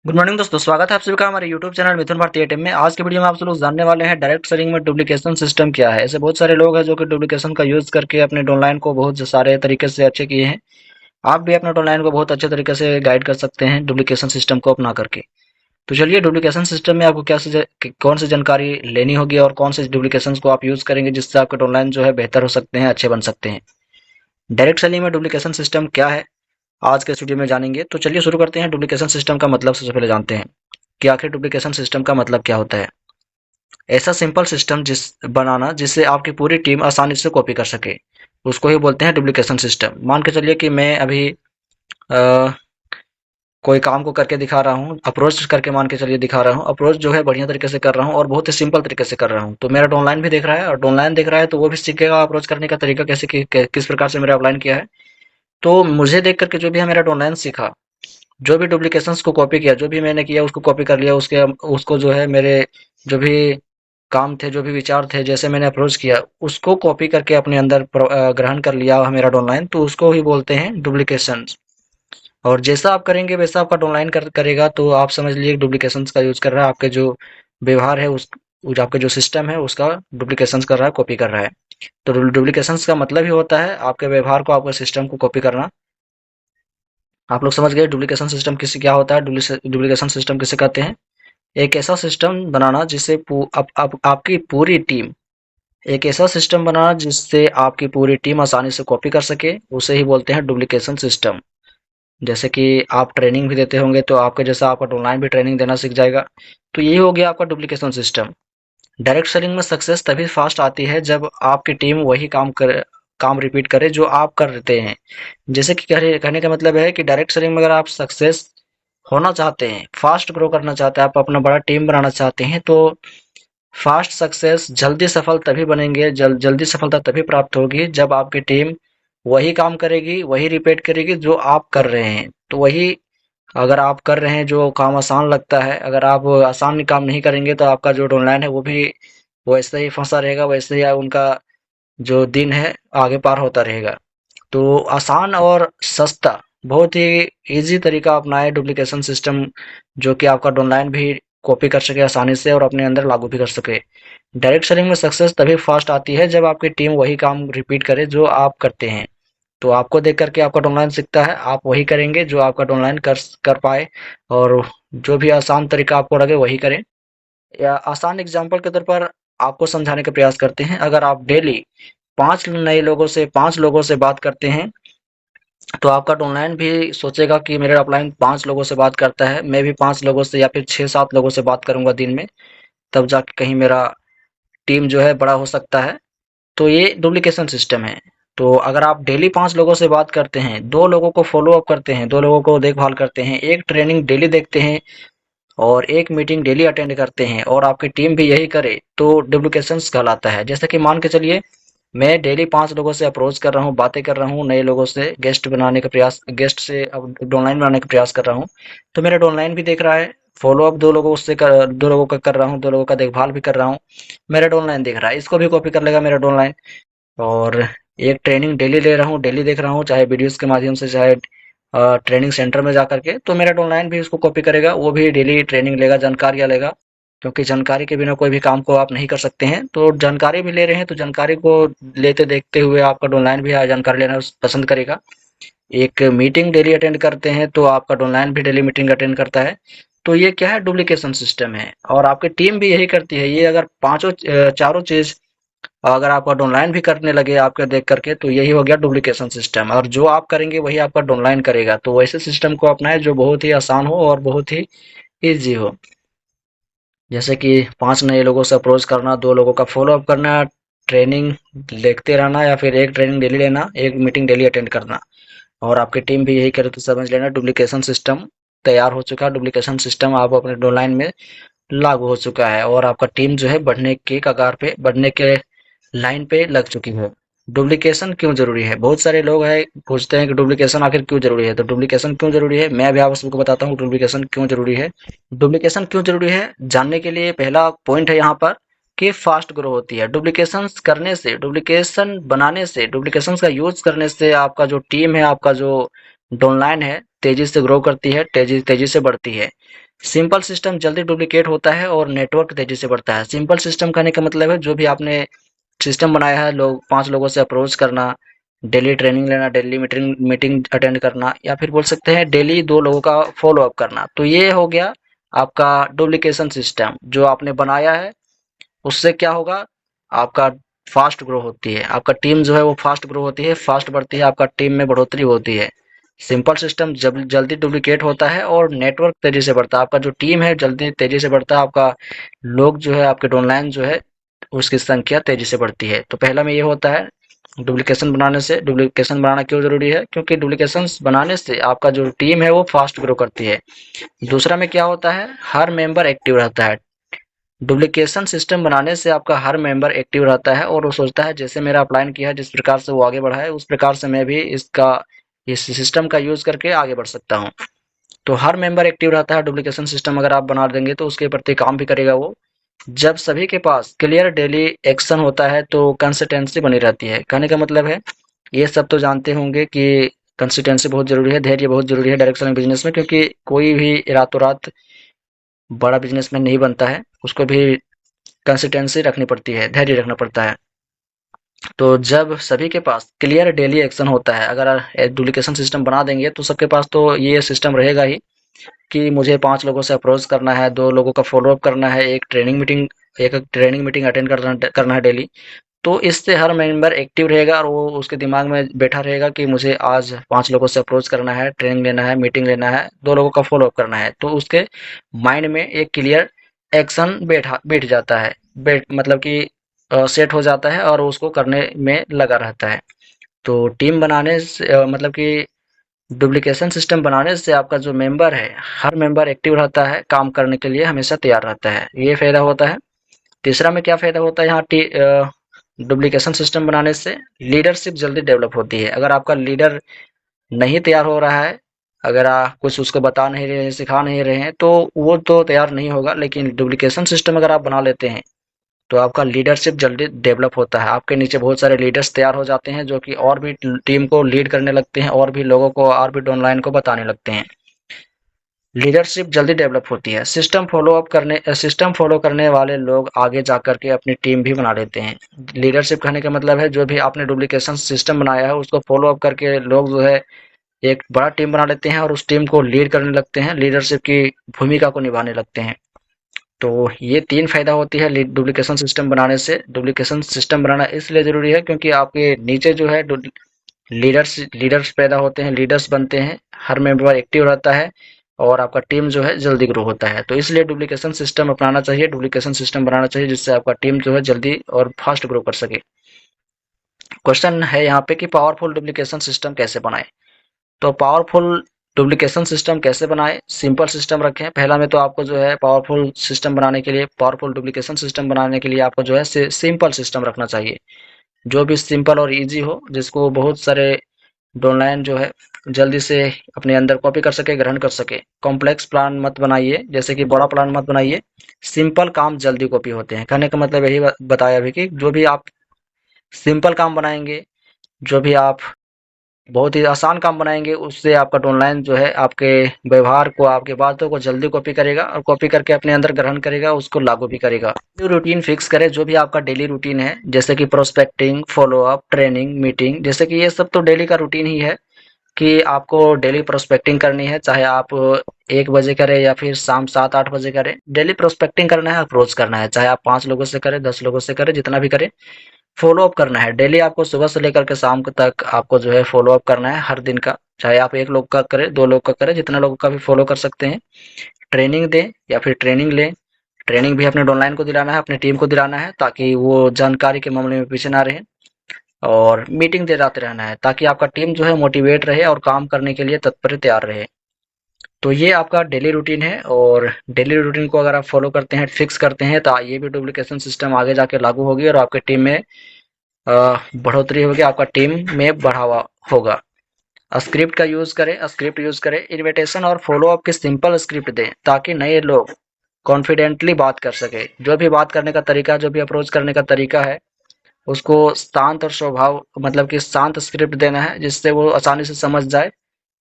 Good morning दोस्तों, स्वागत है आप सभी का हमारे यूट्यूब चैनल मिथुन भारती टीम में। आज के वीडियो में आप सब लोग जानने वाले हैं डायरेक्ट सेलिंग में डुप्लीकेशन सिस्टम क्या है। ऐसे बहुत सारे लोग हैं जो कि डुप्लीकेशन का यूज करके अपने डाउनलाइन को बहुत सारे तरीके से अच्छे किए हैं। आप भी अपने डाउनलाइन को बहुत अच्छे तरीके से गाइड कर सकते हैं डुप्लीकेशन सिस्टम को अपना करके। तो चलिए, डुप्लीकेशन सिस्टम में आपको कौन सी जानकारी लेनी होगी और कौन से डुप्लीकेशन को आप यूज करेंगे जिससे आपके डाउनलाइन जो है बेहतर हो सकते हैं, अच्छे बन सकते हैं। डायरेक्ट सेलिंग में डुप्लीकेशन सिस्टम क्या है, आज के इस वीडियो में जानेंगे। तो चलिए शुरू करते हैं। डुप्लीकेशन सिस्टम का मतलब सबसे पहले जानते हैं कि आखिर डुप्लीकेशन सिस्टम का मतलब क्या होता है। ऐसा सिंपल सिस्टम बनाना जिससे आपकी पूरी टीम आसानी से कॉपी कर सके, उसको ही बोलते हैं डुप्लीकेशन सिस्टम। मान के चलिए कि मैं अभी कोई काम को करके दिखा रहा हूँ, अप्रोच करके मान के चलिए दिखा रहा हूँ। अप्रोच जो है बढ़िया तरीके से कर रहा हूँ और बहुत ही सिंपल तरीके से कर रहा हूँ। तो मेरा ऑनलाइन भी देख रहा है, और ऑनलाइन देख रहा है तो वो भी सीखेगा अप्रोच करने का तरीका, कैसे किस प्रकार से मेरा ऑनलाइन किया है। तो मुझे देख करके जो भी है मेरा ऑनलाइन सीखा, जो भी डुप्लीकेशंस को कॉपी किया, जो भी मैंने किया उसको कॉपी कर लिया, उसके उसको जो है मेरे जो भी काम थे, जो भी विचार थे, जैसे मैंने अप्रोच किया उसको कॉपी करके अपने अंदर ग्रहण कर लिया मेरा ऑनलाइन, तो उसको ही बोलते हैं डुप्लीकेशन। और जैसा आप करेंगे वैसा आपका ऑनलाइन करेगा, तो आप समझ लीजिए डुप्लीकेशन का यूज कर रहा है। आपके जो व्यवहार है आपके जो सिस्टम है उसका डुप्लीकेशन कर रहा है, कॉपी कर रहा है। तो डुप्लीकेशन का मतलब ही होता है आपके व्यवहार को, आपके सिस्टम को कॉपी करना। आप लोग समझ गए डुप्लीकेशन सिस्टम किसी क्या होता है, डुप्लीकेशन सिस्टम किसे कहते हैं। एक ऐसा सिस्टम बनाना जिससे आपकी पूरी टीम एक ऐसा सिस्टम बनाना जिससे आपकी पूरी टीम आसानी से कॉपी कर सके, उसे ही बोलते हैं डुप्लीकेशन सिस्टम। जैसे कि आप ट्रेनिंग भी देते होंगे तो आपके जैसा आपका ऑनलाइन भी ट्रेनिंग देना सीख जाएगा। तो यही हो गया आपका डुप्लीकेशन सिस्टम। डायरेक्ट सेलिंग में सक्सेस तभी फास्ट आती है जब आपकी टीम वही काम रिपीट करे जो आप कर रहे हैं। जैसे कि कहने का मतलब है कि डायरेक्ट सेलिंग में अगर आप सक्सेस होना चाहते हैं, फास्ट ग्रो करना चाहते हैं, आप अपना बड़ा टीम बनाना चाहते हैं, तो फास्ट सक्सेस जल्दी सफल तभी बनेंगे, जल्दी सफलता तभी प्राप्त होगी जब आपकी टीम वही काम करेगी, वही रिपीट करेगी जो आप कर रहे हैं। तो वही अगर आप कर रहे हैं जो काम आसान लगता है, अगर आप आसान काम नहीं करेंगे तो आपका जो ऑनलाइन है वो भी वैसे ही फंसा रहेगा, वैसे ही उनका जो दिन है आगे पार होता रहेगा। तो आसान और सस्ता, बहुत ही इजी तरीका अपनाएं डुप्लीकेशन सिस्टम, जो कि आपका ऑनलाइन भी कॉपी कर सके आसानी से और अपने अंदर लागू भी कर सके। डायरेक्ट सेलिंग में सक्सेस तभी फास्ट आती है जब आपकी टीम वही काम रिपीट करे जो आप करते हैं। तो आपको देख करके आपका ऑनलाइन सीखता है, आप वही करेंगे जो आपका ऑनलाइन कर कर पाए, और जो भी आसान तरीका आपको लगे वही करें। या आसान एग्जांपल के तौर पर आपको समझाने का प्रयास करते हैं। अगर आप डेली 5 लोगों से बात करते हैं, तो आपका ऑनलाइन भी सोचेगा कि मेरा ऑफलाइन 5 लोगों से बात करता है, मैं भी 5 लोगों से या फिर 6-7 लोगों से बात करूंगा दिन में, तब जाके कहीं मेरा टीम जो है बड़ा हो सकता है। तो ये डुप्लीकेशन सिस्टम है। तो अगर आप डेली 5 लोगों से बात करते हैं, 2 लोगों को फॉलो अप करते हैं, 2 लोगों को देखभाल करते हैं, एक ट्रेनिंग डेली देखते हैं और एक मीटिंग डेली अटेंड करते हैं, और आपकी टीम भी यही करे, तो डुप्लीकेशन कहलाता है। जैसे कि मान के चलिए मैं डेली 5 लोगों से अप्रोच कर रहा हूँ, बातें कर रहा हूँ, नए लोगों से गेस्ट से अब ऑनलाइन बनाने का प्रयास कर रहा हूँ। तो मेरा ऑनलाइन भी देख रहा है, फॉलो अप 2 लोगों का कर रहा हूँ, 2 लोगों का देखभाल भी कर रहा हूँ। मेरा ऑनलाइन देख रहा है, इसको भी कॉपी कर लेगा मेरा ऑनलाइन। और एक ट्रेनिंग डेली ले रहा हूँ, डेली देख रहा हूँ, चाहे वीडियोस के माध्यम से, चाहे ट्रेनिंग सेंटर में जा करके, तो मेरा ऑनलाइन भी उसको कॉपी करेगा, वो भी डेली ट्रेनिंग लेगा, जानकारियाँ लेगा। क्योंकि जानकारी के बिना कोई भी काम को आप नहीं कर सकते हैं। तो जानकारी भी ले रहे हैं, तो जानकारी को लेते देखते हुए आपका ऑनलाइन भी जानकारी लेना पसंद करेगा। एक मीटिंग डेली अटेंड करते हैं तो आपका ऑनलाइन भी डेली मीटिंग अटेंड करता है। तो ये क्या है, डुप्लीकेशन सिस्टम है। और आपकी टीम भी यही करती है। ये अगर चारों चीज अगर आपका ऑनलाइन भी करने लगे आपके देख करके, तो यही हो गया डुप्लीकेशन सिस्टम। और जो आप करेंगे वही आपका ऑनलाइन करेगा। तो वैसे सिस्टम को अपनाएं जो बहुत ही आसान हो और बहुत ही ईजी हो। जैसे कि 5 नए लोगों से अप्रोच करना, 2 लोगों का फॉलो अप करना, ट्रेनिंग देखते रहना, या फिर एक ट्रेनिंग डेली लेना, एक मीटिंग डेली अटेंड करना, और आपकी टीम भी यही करे, तो समझ लेना डुप्लीकेशन सिस्टम तैयार हो चुका है। डुप्लीकेशन सिस्टम आप अपने डोलाइन में लागू हो चुका है, और आपका टीम जो है बढ़ने के कगार पे, बढ़ने के लाइन पे लग चुकी है। डुप्लीकेशन क्यों जरूरी है, बहुत सारे लोग हैं पूछते हैं कि डुप्लीकेशन आखिर क्यों जरूरी है। तो डुप्लीकेशन क्यों जरूरी है, मैं भी आप सबको बताता हूँ डुप्लीकेशन क्यों जरूरी है। डुप्लीकेशन क्यों जरूरी है जानने के लिए पहला पॉइंट है यहाँ पर कि फास्ट ग्रो होती है। डुप्लीकेशन करने से, डुप्लीकेशन बनाने से, डुप्लीकेशन का यूज करने से आपका जो टीम है, आपका जो डाउनलाइन है, तेजी से ग्रो करती है, तेजी तेजी से बढ़ती है। सिंपल सिस्टम जल्दी डुप्लीकेट होता है और नेटवर्क तेजी से बढ़ता है। सिंपल सिस्टम कहने का मतलब है जो भी आपने सिस्टम बनाया है, लोग 5 लोगों से अप्रोच करना, डेली ट्रेनिंग लेना, डेली मीटिंग मीटिंग अटेंड करना, या फिर बोल सकते हैं डेली 2 लोगों का फॉलो अप करना। तो ये हो गया आपका डुप्लीकेशन सिस्टम जो आपने बनाया है। उससे क्या होगा, आपका फास्ट ग्रो होती है, आपका टीम जो है वो फास्ट ग्रो होती है, फास्ट बढ़ती है, आपका टीम में बढ़ोतरी होती है। सिंपल सिस्टम जब जल्दी डुप्लीकेट होता है और नेटवर्क तेजी से बढ़ता है, आपका जो टीम है जल्दी तेजी से बढ़ता है, आपका लोग जो है आपके ऑनलाइन जो है उसकी संख्या तेजी से बढ़ती है। तो पहला में ये होता है डुप्लीकेशन बनाने से। डुप्लीकेशन बनाना क्यों जरूरी है, क्योंकि डुप्लीकेशन बनाने से आपका जो टीम है वो फास्ट ग्रो करती है। दूसरा में क्या होता है, हर मेंबर एक्टिव रहता है। डुप्लीकेशन सिस्टम बनाने से आपका हर मेंबर एक्टिव रहता है और वो सोचता है जैसे मेरा अपलाइन किया है, जिस प्रकार से वो आगे बढ़ा है, उस प्रकार से मैं भी इसका इस सिस्टम का यूज करके आगे बढ़ सकता हूँ। तो हर मेंबर एक्टिव रहता है। डुप्लीकेशन सिस्टम अगर आप बना देंगे तो उसके प्रति काम भी करेगा वो। जब सभी के पास क्लियर डेली एक्शन होता है तो कंसिस्टेंसी बनी रहती है। कहने का मतलब है, ये सब तो जानते होंगे कि कंसिस्टेंसी बहुत जरूरी है, धैर्य बहुत जरूरी है डायरेक्शन बिजनेस में, क्योंकि कोई भी रातों रात बड़ा बिजनेसमैन नहीं बनता है, उसको भी कंसिस्टेंसी रखनी पड़ती है, धैर्य रखना पड़ता है। तो जब सभी के पास क्लियर डेली एक्शन होता है, अगर डुप्लीकेशन सिस्टम बना देंगे तो सबके पास तो ये सिस्टम रहेगा ही कि मुझे 5 लोगों से अप्रोच करना है, 2 लोगों का फ़ॉलो अप करना है, एक ट्रेनिंग मीटिंग अटेंड करना है डेली। तो इससे हर मेंबर एक्टिव रहेगा और वो उसके दिमाग में बैठा रहेगा कि मुझे आज 5 लोगों से अप्रोच करना है, ट्रेनिंग लेना है, मीटिंग लेना है, 2 लोगों का फ़ॉलो अप करना है। तो उसके माइंड में एक क्लियर एक्शन बैठ जाता है। मतलब कि सेट हो जाता है और उसको करने में लगा रहता है। तो टीम बनाने से मतलब कि डुप्लीकेशन सिस्टम बनाने से आपका जो मेंबर है, हर मेंबर एक्टिव रहता है, काम करने के लिए हमेशा तैयार रहता है। ये फ़ायदा होता है। तीसरा में क्या फ़ायदा होता है यहाँ डुप्लीकेशन सिस्टम बनाने से लीडरशिप जल्दी डेवलप होती है। अगर आपका लीडर नहीं तैयार हो रहा है, अगर आप कुछ उसको बता नहीं रहे हैं, सिखा नहीं रहे हैं, तो वो तो तैयार नहीं होगा। लेकिन डुप्लीकेशन सिस्टम अगर आप बना लेते हैं तो आपका लीडरशिप जल्दी डेवलप होता है। आपके नीचे बहुत सारे लीडर्स तैयार हो जाते हैं जो कि और भी टीम को लीड करने लगते हैं और भी लोगों को और भी ऑनलाइन को बताने लगते हैं। लीडरशिप जल्दी डेवलप होती है। सिस्टम फॉलो करने वाले लोग आगे जाकर के अपनी टीम भी बना लेते हैं। लीडरशिप कहने का मतलब है जो भी आपने डुप्लीकेशन सिस्टम बनाया है उसको फॉलो अप करके लोग जो है एक बड़ा टीम बना लेते हैं और उस टीम को लीड करने लगते हैं, लीडरशिप की भूमिका को निभाने लगते हैं। तो ये 3 फायदा होती है डुप्लीकेशन सिस्टम बनाने से। डुप्लीकेशन सिस्टम बनाना इसलिए जरूरी है क्योंकि आपके नीचे जो है लीडर्स पैदा होते हैं, लीडर्स बनते हैं, हर मेंबर एक्टिव रहता है और आपका टीम जो है जल्दी ग्रो होता है। तो इसलिए डुप्लीकेशन सिस्टम अपनाना चाहिए, डुप्लीकेशन सिस्टम बनाना चाहिए जिससे आपका टीम जो है जल्दी और फास्ट ग्रो कर सके। क्वेश्चन है यहाँ पे कि पावरफुल डुप्लीकेशन सिस्टम कैसे बनाएं। तो पावरफुल डुप्लीकेशन सिस्टम कैसे बनाएं, सिंपल सिस्टम रखें। पहला में तो आपको जो है पावरफुल सिस्टम बनाने के लिए, पावरफुल डुप्लीकेशन सिस्टम बनाने के लिए आपको जो है सिंपल सिस्टम रखना चाहिए, जो भी सिंपल और इजी हो, जिसको बहुत सारे ऑनलाइन जो है जल्दी से अपने अंदर कॉपी कर सके, ग्रहण कर सके। कॉम्प्लेक्स प्लान मत बनाइए, जैसे कि बड़ा प्लान मत बनाइए। सिंपल काम जल्दी कॉपी होते हैं। कहने का मतलब यही बताया अभी कि जो भी आप सिंपल काम बनाएंगे, जो भी आप बहुत ही आसान काम बनाएंगे, उससे आपका ऑनलाइन जो है आपके व्यवहार को, आपके बातों को जल्दी कॉपी करेगा और कॉपी करके अपने अंदर ग्रहण करेगा, उसको लागू भी करेगा। रूटीन फिक्स करें, जो भी आपका डेली रूटीन है, जैसे कि prospecting, follow up, training, meeting, जैसे कि ये सब तो डेली का रूटीन ही है कि आपको डेली प्रोस्पेक्टिंग करनी है, चाहे आप 1 बजे करें या फिर शाम 7-8 बजे करें। डेली प्रोस्पेक्टिंग करना है, अप्रोच करना है, चाहे आप 5 लोगों से करें, 10 लोगों से करें, जितना भी करें, फॉलो अप करना है। डेली आपको सुबह से लेकर के शाम तक आपको जो है फॉलो अप करना है हर दिन का, चाहे आप 1 लोग का करें, 2 लोग का करें, जितना लोगों का भी फॉलो कर सकते हैं। ट्रेनिंग दें या फिर ट्रेनिंग लें। ट्रेनिंग भी अपने ऑनलाइन को दिलाना है, अपनी टीम को दिलाना है, ताकि वो जानकारी के मामले में पीछे ना रहे। और मीटिंग दे जाते रहना है ताकि आपका टीम जो है मोटिवेट रहे और काम करने के लिए तत्पर तैयार रहे। तो ये आपका डेली रूटीन है और डेली रूटीन को अगर आप फॉलो करते हैं, फिक्स करते हैं, तो ये भी डुप्लीकेशन सिस्टम आगे जाके लागू होगी और आपके टीम में बढ़ोतरी होगी, आपका टीम में बढ़ावा होगा। स्क्रिप्ट का यूज करें, स्क्रिप्ट यूज करें, इन्विटेशन और फॉलो अप की सिंपल स्क्रिप्ट दें ताकि नए लोग कॉन्फिडेंटली बात कर सके। जो भी बात करने का तरीका, जो भी अप्रोच करने का तरीका है, उसको शांत और स्वभाव मतलब कि शांत स्क्रिप्ट देना है जिससे वो आसानी से समझ जाए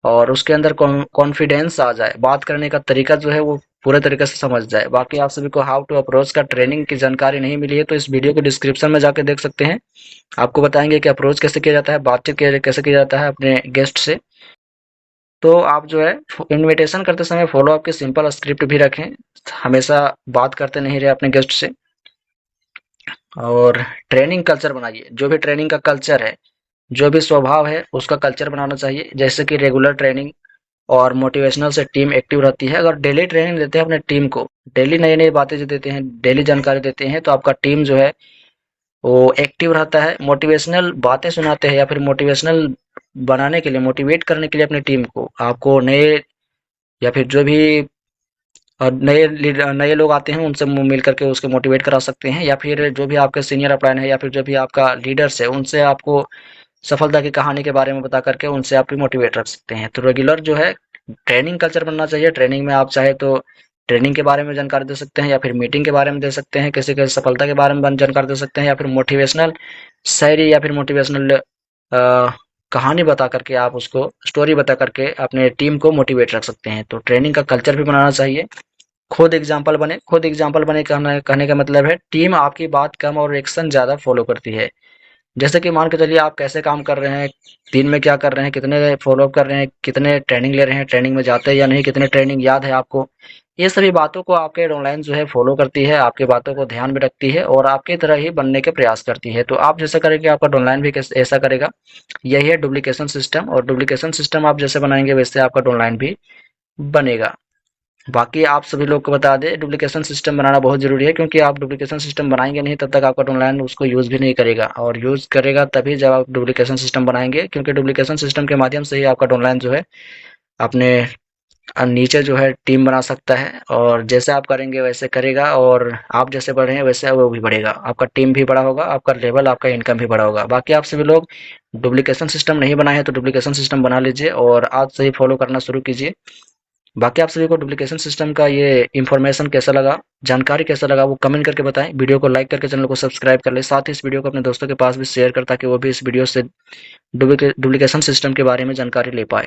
और उसके अंदर कॉन्फिडेंस आ जाए। बात करने का तरीका जो है वो पूरे तरीके से समझ जाए। बाकी आप सभी को हाउ टू अप्रोच का ट्रेनिंग की जानकारी नहीं मिली है तो इस वीडियो को डिस्क्रिप्शन में जाकर देख सकते हैं। आपको बताएंगे कि अप्रोच कैसे किया जाता है, बातचीत कैसे किया जाता है अपने गेस्ट से। तो आप जो है इनविटेशन करते समय फॉलो अप की सिंपल स्क्रिप्ट भी रखें। हमेशा बात करते नहीं रहे अपने गेस्ट से। और ट्रेनिंग कल्चर बनाइए। जो भी ट्रेनिंग का कल्चर है, जो भी स्वभाव है, उसका कल्चर बनाना चाहिए। जैसे कि रेगुलर ट्रेनिंग और मोटिवेशनल से टीम एक्टिव रहती है। अगर डेली ट्रेनिंग देते हैं अपने टीम को, डेली नई नई बातें जो देते हैं, डेली जानकारी देते हैं, तो आपका टीम जो है वो एक्टिव रहता है। मोटिवेशनल बातें सुनाते हैं या फिर मोटिवेशनल बनाने के लिए, मोटिवेट करने के लिए अपनी टीम को, आपको नए या फिर जो भी नए लोग आते हैं उनसे मिल करके उसको मोटिवेट करा सकते हैं। या फिर जो भी आपके सीनियर अपलाइन है या फिर जो भी आपका लीडर्स है, उनसे आपको सफलता की कहानी के बारे में बता करके उनसे आप भी मोटिवेट रख सकते हैं। तो रेगुलर जो है ट्रेनिंग कल्चर बनना चाहिए। ट्रेनिंग में आप चाहे तो ट्रेनिंग के बारे में जानकारी दे सकते हैं या फिर मीटिंग के बारे में दे सकते हैं, किसी के सफलता के बारे में जानकारी दे सकते हैं, या फिर मोटिवेशनल शायरी या फिर मोटिवेशनल कहानी बता करके आप उसको स्टोरी बता करके अपने टीम को मोटिवेट रख सकते हैं। तो ट्रेनिंग का कल्चर भी बनाना चाहिए। खुद एग्जाम्पल बने। खुद एग्जाम्पल बने कहने का मतलब है टीम आपकी बात कम और एक्शन ज्यादा फॉलो करती है। जैसे कि मान के चलिए आप कैसे काम कर रहे हैं, दिन में क्या कर रहे हैं, कितने फॉलोअप कर रहे हैं, कितने ट्रेनिंग ले रहे हैं, ट्रेनिंग में जाते हैं या नहीं, कितने ट्रेनिंग याद है आपको। ये सभी बातों को आपके ऑनलाइन जो है फॉलो करती है, आपकी बातों को ध्यान में रखती है और आपकी तरह ही बनने के प्रयास करती है। तो आप जैसा करेंगे आपका ऑनलाइन भी ऐसा करेगा। यही है डुप्लीकेशन सिस्टम, और डुप्लीकेशन सिस्टम आप जैसे बनाएंगे वैसे आपका ऑनलाइन भी बनेगा। बाकी आप सभी लोग को बता दें, डुप्लीकेशन सिस्टम बनाना बहुत ज़रूरी है, क्योंकि आप डुप्लीकेशन सिस्टम बनाएंगे नहीं तब तक आपका ऑनलाइन उसको यूज़ भी नहीं करेगा, और यूज़ करेगा तभी जब आप डुप्लीकेशन सिस्टम बनाएंगे, क्योंकि डुप्लीकेशन सिस्टम के माध्यम से ही आपका ऑनलाइन जो है अपने नीचे जो है टीम बना सकता है। और जैसे आप करेंगे वैसे करेगा, और आप जैसे बढ़ रहे हैं वैसे वो भी बढ़ेगा। आपका टीम भी बड़ा होगा, आपका लेवल, आपका इनकम भी बड़ा होगा। बाकी आप सभी लोग डुप्लीकेशन सिस्टम नहीं बनाए हैं तो डुप्लीकेशन सिस्टम बना लीजिए और आज से ही फॉलो करना शुरू कीजिए। बाकी आप सभी को डुप्लीकेशन सिस्टम का ये इन्फॉर्मेशन कैसा लगा, जानकारी कैसा लगा, वो कमेंट करके बताएं। वीडियो को लाइक करके चैनल को सब्सक्राइब कर ले। साथ ही इस वीडियो को अपने दोस्तों के पास भी शेयर कर, ताकि वो भी इस वीडियो से डुप्लीकेशन सिस्टम के बारे में जानकारी ले पाए।